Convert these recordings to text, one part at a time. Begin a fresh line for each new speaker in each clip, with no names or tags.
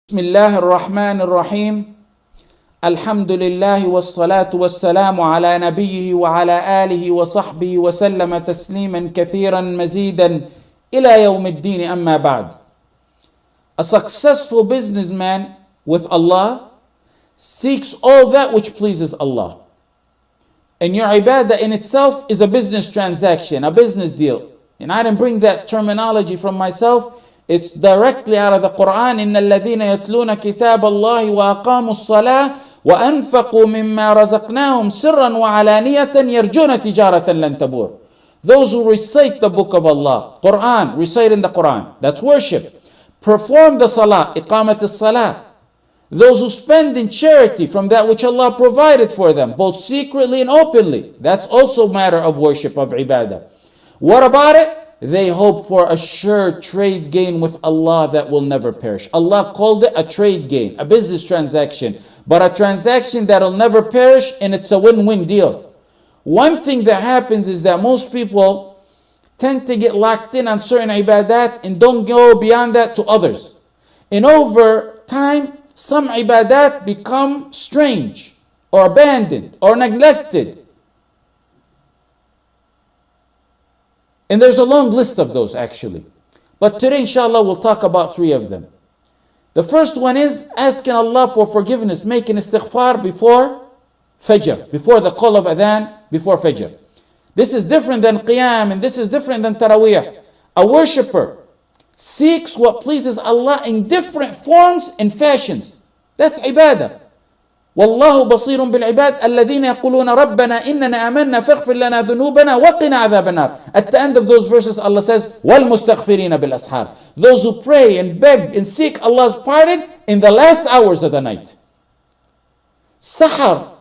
بسم الله الرحمن الرحيم الحمد لله والصلاة والسلام على نبيه وعلى آله وصحبه وسلم تسليما كثيرا مزيدا إلى يوم الدين أما بعد. A successful businessman with Allah seeks all that which pleases Allah. And your ibadah in itself is a business transaction, a business deal. And I didn't bring that terminology from myself. It's directly out of the Quran. إن الذين يتلون كتاب الله وأقاموا الصلاة وأنفقوا مما رزقناهم سرا وعلانية يرجون تجارة لن تبور. Those who recite the book of Allah, Quran, reciting the Quran, that's worship. Perform the salah, iqamat as-salah. Those who spend in charity from that which Allah provided for them, both secretly and openly, that's also a matter of worship, of ibadah. What about it? They hope for a sure trade gain with Allah that will never perish. Allah called it a trade gain, a business transaction, but a transaction that'll never perish, and it's a win-win deal. One thing that happens is that most people tend to get locked in on certain ibadat and don't go beyond that to others. And over time, some ibadat become strange or abandoned or neglected. And there's a long list of those actually. But today, inshallah, we'll talk about three of them. The first one is asking Allah for forgiveness, making istighfar before Fajr, before the call of adhan, before Fajr. This is different than Qiyam, and this is different than Taraweeh. A worshipper seeks what pleases Allah in different forms and fashions. That's ibadah. والله بصير بالعباد الذين يقولون ربنا إننا آمنا فاغفر لنا ذنوبنا وقنا عذاب النار. At the end of those verses, Allah says, والمستغفرين بالأسحار. Those who pray and beg and seek Allah's pardon in the last hours of the night. Sahar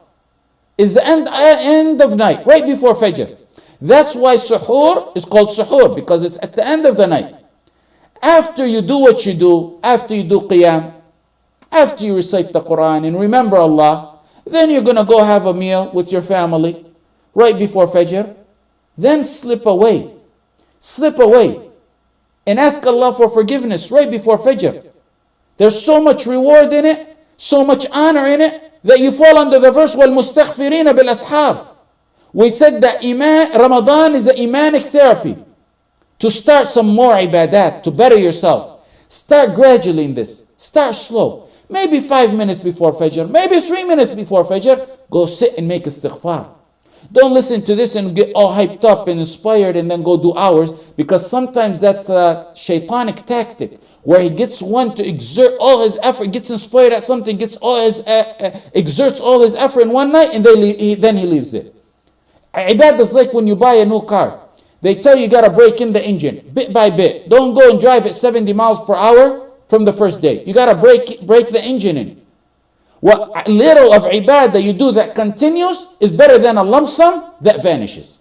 is the end of night, right before Fajr. That's why suhoor is called suhoor, because it's at the end of the night. After you do what you do, after you do qiyam, after you recite the Quran and remember Allah, then you're going to go have a meal with your family right before Fajr. Then slip away and ask Allah for forgiveness right before Fajr. There's so much reward in it, so much honor in it, that you fall under the verse وَالْمُسْتَغْفِرِينَ بِالْأَسْحَارِ. We said that Ramadan is an imanic therapy to start some more ibadat, to better yourself. Start gradually in this. Start slow. Maybe 5 minutes before Fajr, maybe 3 minutes before Fajr, go sit and make istighfar. Don't listen to this and get all hyped up and inspired and then go do hours, because sometimes that's a shaitanic tactic where he gets one to exert all his effort, gets inspired at something, gets all his exerts all his effort in one night, and then he leaves it. Ibadah is like when you buy a new car. They tell you gotta break in the engine bit by bit. Don't go and drive at 70 miles per hour from the first day. You gotta break the engine in. What little of ibadah you do that continues is better than a lump sum that vanishes.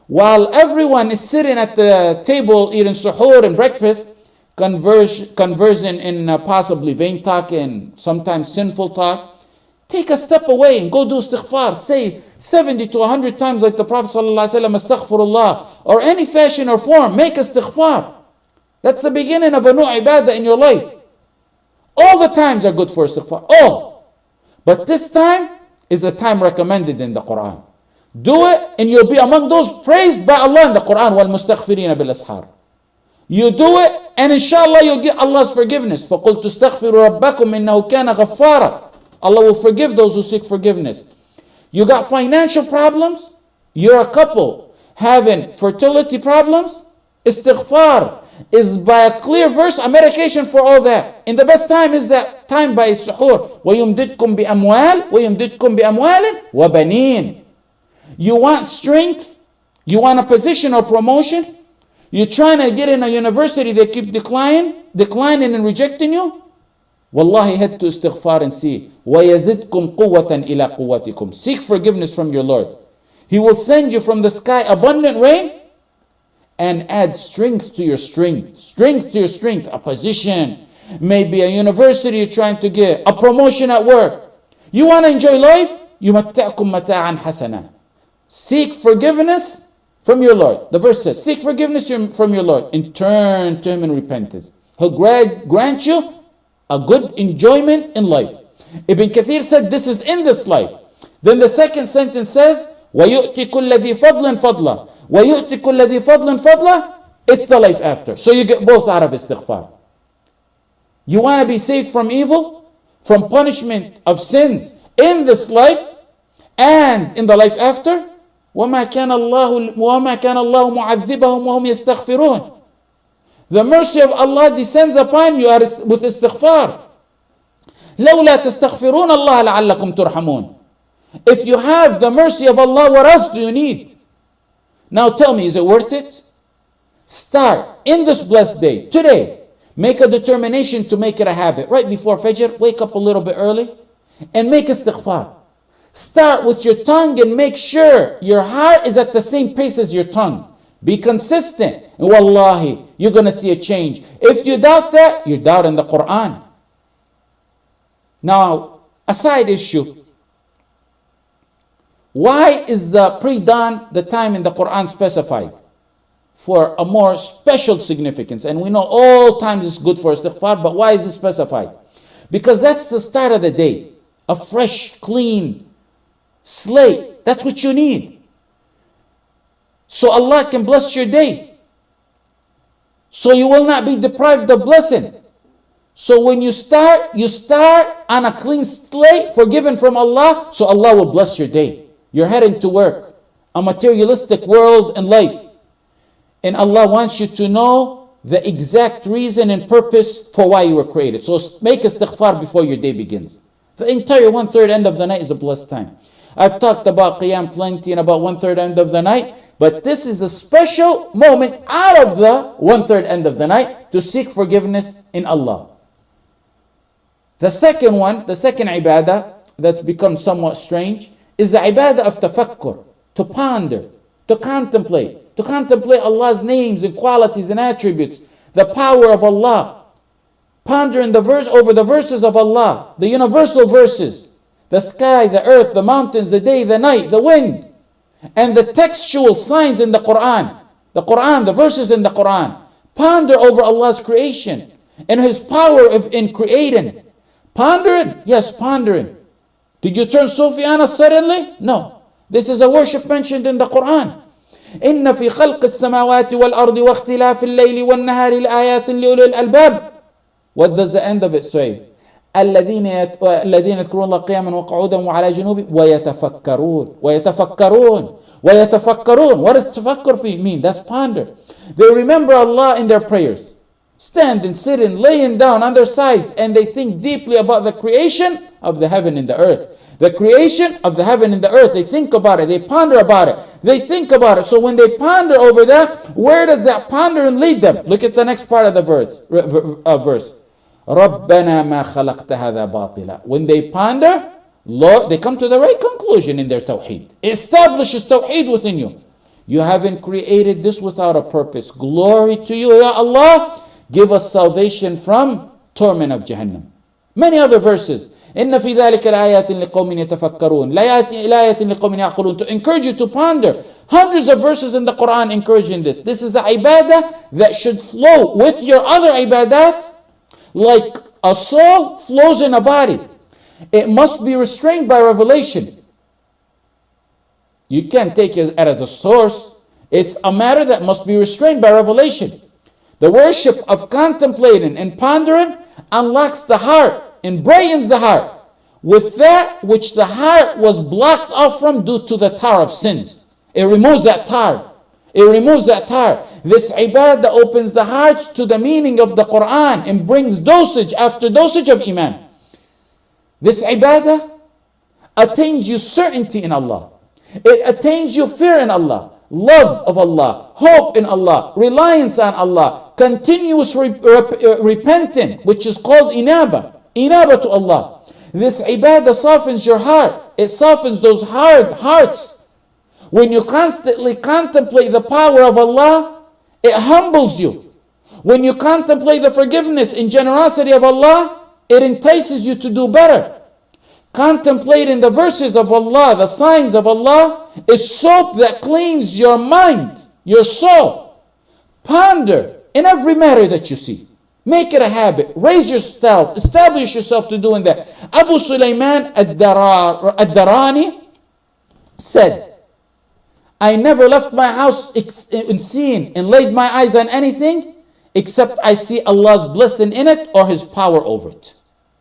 While everyone is sitting at the table eating suhoor and breakfast, conversing in possibly vain talk and sometimes sinful talk, take a step away and go do istighfar. Say 70 to 100 times like the Prophet ﷺ, astaghfirullah, or any fashion or form, make istighfar. That's the beginning of a new ibadah in your life. All the times are good for istighfar. All. But this time is a time recommended in the Quran. Do it and you'll be among those praised by Allah in the Quran. وَالْمُسْتَغْفِرِينَ بِالْأَسْحَارِ. You do it and inshallah you'll get Allah's forgiveness. فَقُلْ تُسْتَغْفِرُوا رَبَّكُمْ إِنَّهُ كَانَ غَفَّارًا. Allah will forgive those who seek forgiveness. You got financial problems? You're a couple having fertility problems? Istighfar is by a clear verse a medication for all that. And the best time is that time by suhoor. وَيُمْدِدْكُمْ بِأَمْوَالٍ وَبَنِينَ. You want strength? You want a position or promotion? You're trying to get in a university, they keep declining and rejecting you? Wallahi, head to istighfar and see. وَيَزِدْكُمْ قُوَّةً إِلَىٰ قُوَّتِكُمْ. Seek forgiveness from your Lord. He will send you from the sky abundant rain and add strength to your strength. A position, maybe a university you're trying to get, a promotion at work. You want to enjoy life? يُمَتَّعْكُمْ مَتَاعًا حَسَنًا. Seek forgiveness from your Lord. The verse says, seek forgiveness from your Lord and turn to Him in repentance. He'll grant you a good enjoyment in life. Ibn Kathir said this is in this life. Then the second sentence says, وَيُؤْتِ كُلَّ ذِي فَضْلٍ فَضْلًا وَيُؤْتِ كُلَّ ذِي فَضْلٍ فَضْلًا. It's the life after. So you get both out of istighfar. You want to be saved from evil, from punishment of sins in this life and in the life after. وَمَا كَانَ اللَّهُ مُعَذِّبَهُمْ وَهُمْ يَسْتَغْفِرُونَ. The mercy of Allah descends upon you with istighfar. لَوْلَا تَسْتَغْفِرُونَ اللَّهَ لَعَلَّكُمْ تُرْحَمُونَ. If you have the mercy of Allah, what else do you need? Now tell me, is it worth it? Start in this blessed day, today. Make a determination to make it a habit. Right before Fajr, wake up a little bit early and make istighfar. Start with your tongue and make sure your heart is at the same pace as your tongue. Be consistent. And wallahi, you're going to see a change. If you doubt that, you're doubting the Quran. Now, a side issue. Why is the pre-dawn the time in the Quran specified? For a more special significance. And we know all times is good for istighfar, but why is it specified? Because that's the start of the day. A fresh, clean slate. That's what you need. So Allah can bless your day. So you will not be deprived of blessing. So when you start on a clean slate, forgiven from Allah, so Allah will bless your day. You're heading to work, a materialistic world and life. And Allah wants you to know the exact reason and purpose for why you were created. So make istighfar before your day begins. The entire 1/3 end of the night is a blessed time. I've talked about Qiyam plenty and about 1/3 end of the night, but this is a special moment out of the 1/3 end of the night to seek forgiveness in Allah. The second ibadah that's become somewhat strange is the ibadah of tafakkur, to ponder, to contemplate Allah's names and qualities and attributes, the power of Allah. Pondering over the verses of Allah, the universal verses, the sky, the earth, the mountains, the day, the night, the wind, and the textual signs in the Quran, the verses in the Quran. Ponder over Allah's creation and His power in creating. Pondering? Yes, pondering. Did you turn Sufyana suddenly? No. This is a worship mentioned in the Quran. إن في خلق السماوات والأرض واختلاف الليل والنهار لآيات لأولي الألباب. What does the end of it say? الذين يذكرون الله قياما وقعودا وعلى جنوبهم ويتفكرون. What does tafakkur mean? That's ponder. They remember Allah in their prayers, standing, sitting, laying down on their sides, and they think deeply about the creation of the heaven and the earth. The creation of the heaven and the earth. They think about it. They ponder about it. They think about it. So when they ponder over that, where does that pondering lead them? Look at the next part of the verse. رَبَّنَا مَا خَلَقْتَ هَذَا بَاطِلًا. When they ponder, Lord, they come to the right conclusion in their tawheed. It establishes tawheed within you. You haven't created this without a purpose. Glory to you, Ya Allah. Give us salvation from torment of Jahannam. Many other verses. إِنَّ فِي ذَلِكَ لَآيَاتٍ لِقَوْمٍ يَتَفَكَّرُونَ لَآيَاتٍ لِقَوْمٍ يَعْقِلُونَ. To encourage you to ponder. Hundreds of verses in the Quran encouraging this. This is the ibadah that should flow with your other ibadat like a soul flows in a body. It must be restrained by revelation. You can't take it as a source. It's a matter that must be restrained by revelation. The worship of contemplating and pondering unlocks the heart and brightens the heart with that which the heart was blocked off from due to the tar of sins. It removes that tar. This ibadah opens the hearts to the meaning of the Quran and brings dosage after dosage of iman. This ibadah attains you certainty in Allah. It attains you fear in Allah, love of Allah, hope in Allah, reliance on Allah, continuous repenting, which is called inaba to Allah. This ibadah softens your heart. It softens those hard hearts. When you constantly contemplate the power of Allah, it humbles you. When you contemplate the forgiveness and generosity of Allah, it entices you to do better. Contemplating the verses of Allah, the signs of Allah, is soap that cleans your mind, your soul. Ponder in every matter that you see. Make it a habit. Raise yourself. Establish yourself to doing that. Abu Sulaiman ad-Darani said, I never left my house in seeing and laid my eyes on anything except I see Allah's blessing in it or His power over it.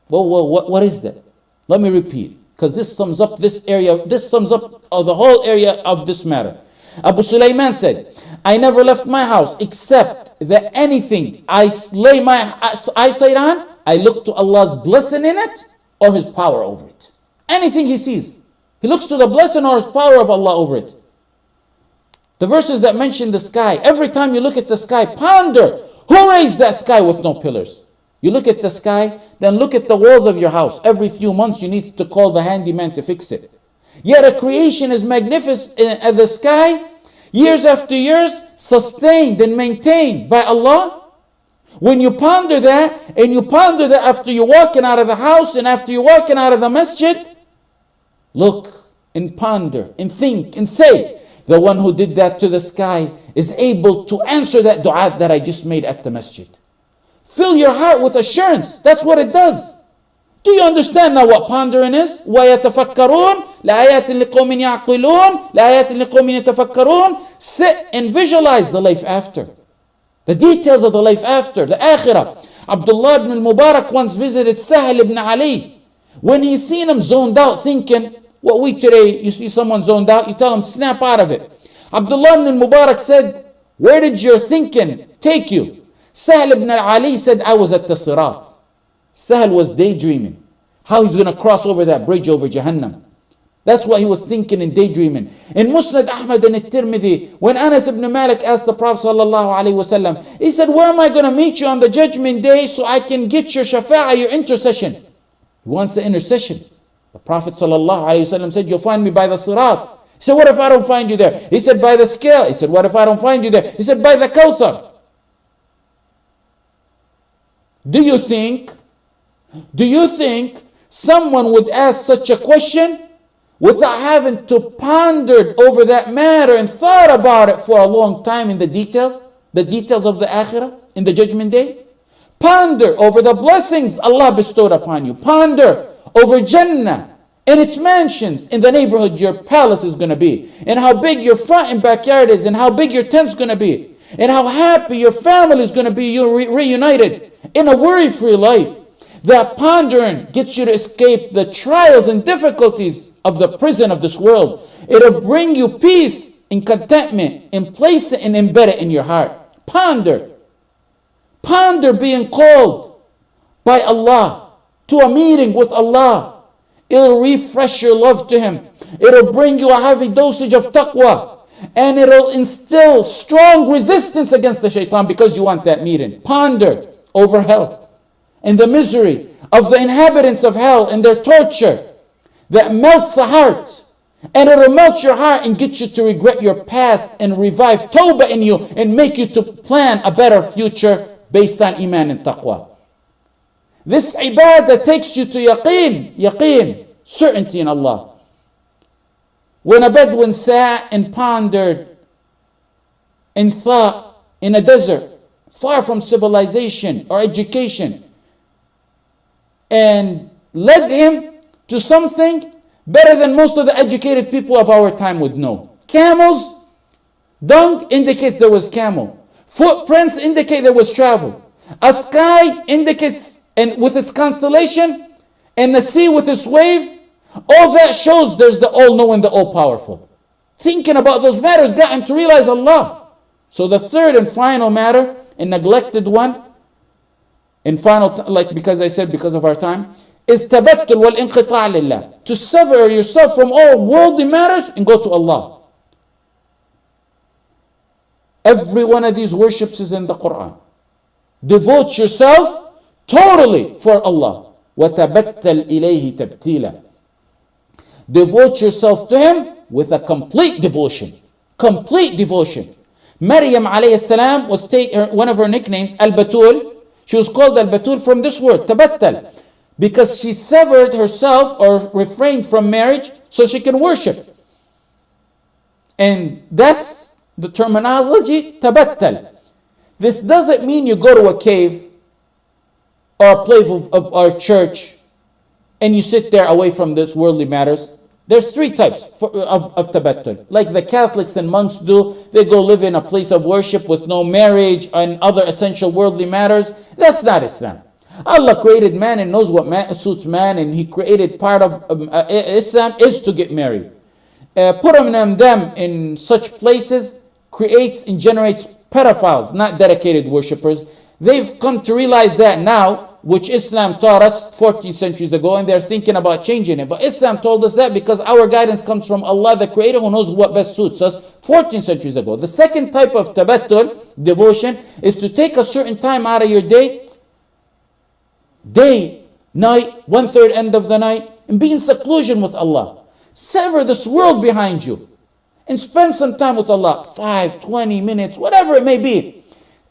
Well, what is that? Let me repeat, because this sums up this area. This sums up the whole area of this matter. Abu Sulaiman said, I never left my house except that anything I lay my eyesight on, I look to Allah's blessing in it or His power over it. Anything he sees, he looks to the blessing or His power of Allah over it. The verses that mention the sky, every time you look at the sky, ponder, who raised that sky with no pillars? You look at the sky, then look at the walls of your house. Every few months you need to call the handyman to fix it. Yet a creation is magnificent at the sky, years after years, sustained and maintained by Allah. When you ponder that, and you ponder that after you're walking out of the house and after you're walking out of the masjid, look and ponder and think and say, the one who did that to the sky is able to answer that dua that I just made at the masjid. Fill your heart with assurance. That's what it does. Do you understand now what pondering is? وَيَتَفَكَّرُونَ لَآيَاتٍ لِقَوْمٍ يَعْقِلُونَ لَآيَاتٍ لِقَوْمٍ يَتَفَكَّرُونَ. Sit and visualize the life after. The details of the life after, the akhirah. Abdullah ibn al-Mubarak once visited Sahel ibn Ali. When he seen him zoned out thinking, what we today, you see someone zoned out, you tell them, snap out of it. Abdullah ibn al-Mubarak said, where did your thinking take you? Sahel ibn Ali said, I was at the Sirat. Sahel was daydreaming. How he's going to cross over that bridge over Jahannam. That's what he was thinking and daydreaming. In Musnad Ahmad and al-Tirmidhi, when Anas ibn Malik asked the Prophet ﷺ, he said, where am I going to meet you on the judgment day so I can get your shafa'ah, your intercession? He wants the intercession. The Prophet ﷺ said, you'll find me by the Sirat. He said, what if I don't find you there? He said, by the scale. He said, what if I don't find you there? He said, by the Kawthar. Do you think someone would ask such a question without having to ponder over that matter and thought about it for a long time in the details of the akhirah, in the judgment day? Ponder over the blessings Allah bestowed upon you. Ponder over Jannah and its mansions in the neighborhood your palace is going to be, and how big your front and backyard is, and how big your tent's going to be, and how happy your family is going to be, you're reunited in a worry-free life. That pondering gets you to escape the trials and difficulties of the prison of this world. It'll bring you peace and contentment and place it and embed it in your heart. Ponder. Ponder being called by Allah to a meeting with Allah. It'll refresh your love to Him. It'll bring you a heavy dosage of taqwa. And it'll instill strong resistance against the shaitan because you want that meeting. Ponder over hell and the misery of the inhabitants of hell and their torture that melts the heart. And it'll melt your heart and get you to regret your past and revive tawbah in you and make you to plan a better future based on iman and taqwa. This ibadah takes you to yaqeen, certainty in Allah. When a Bedouin sat and pondered and thought in a desert, far from civilization or education, and led him to something better than most of the educated people of our time would know. Camels, dung indicates there was camel. Footprints indicate there was travel. A sky indicates, and with its constellation, and the sea with its wave, all that shows there's the all-knowing, the all-powerful. Thinking about those matters got him to realize Allah. So the third and final matter, and neglected one, and final, because I said because of our time, is tabattul wal inqita' lillah. To sever yourself from all worldly matters and go to Allah. Every one of these worships is in the Quran. Devote yourself totally for Allah. وَتَبَتَّلْ إِلَيْهِ تَبْتِيلًا. Devote yourself to Him with a complete devotion. Complete devotion. Maryam alayhi salam was one of her nicknames, Al-Batul. She was called Al-Batul from this word, tabattal, because she severed herself or refrained from marriage so she can worship. And that's the terminology, tabattal. This doesn't mean you go to a cave or a place of our church, and you sit there away from this worldly matters. There's three types of tabattul. Like the Catholics and monks do, they go live in a place of worship with no marriage and other essential worldly matters. That's not Islam. Allah created man and knows what suits man, and He created part of Islam is to get married. Putting them in such places creates and generates pedophiles, not dedicated worshippers. They've come to realize that now, which Islam taught us 14 centuries ago, and they're thinking about changing it. But Islam told us that because our guidance comes from Allah, the Creator, who knows what best suits us 14 centuries ago. The second type of tabattul, devotion, is to take a certain time out of your day, night, 1/3 end of the night, and be in seclusion with Allah. Sever this world behind you and spend some time with Allah, 5, 20 minutes, whatever it may be.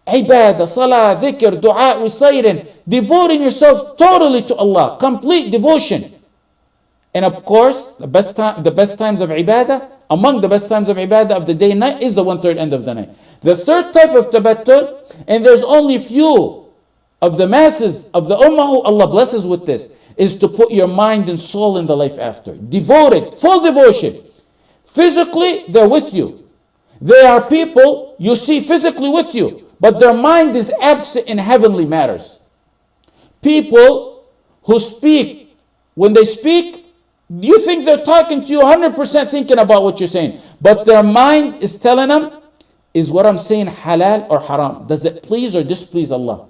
Ibadah, salah, dhikr, dua, reciting, devoting yourself totally to Allah, complete devotion. And of course, the best times of ibadah, among the best times of ibadah of the day and night is the 1/3 end of the night. The third type of tabattul, and there's only few of the masses of the ummah who Allah blesses with this, is to put your mind and soul in the life after. Devoted, full devotion. Physically, they're with you. They are people you see physically with you, but their mind is absent in heavenly matters. People who speak, when they speak, you think they're talking to you 100% thinking about what you're saying, but their mind is telling them, is what I'm saying halal or haram? Does it please or displease Allah?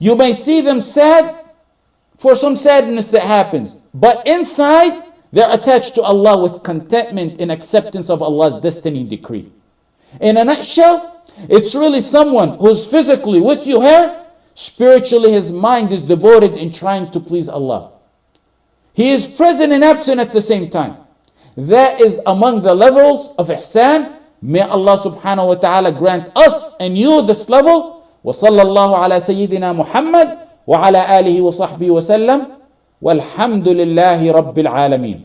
You may see them sad for some sadness that happens, but inside they're attached to Allah with contentment and acceptance of Allah's destiny and decree. In a nutshell, it's really someone who's physically with you here, spiritually his mind is devoted in trying to please Allah. He is present and absent at the same time. That is among the levels of ihsan. May Allah subhanahu wa ta'ala grant us and you this level. وصلى الله على سيدنا محمد وعلى آله وصحبه وسلم والحمد لله رب العالمين.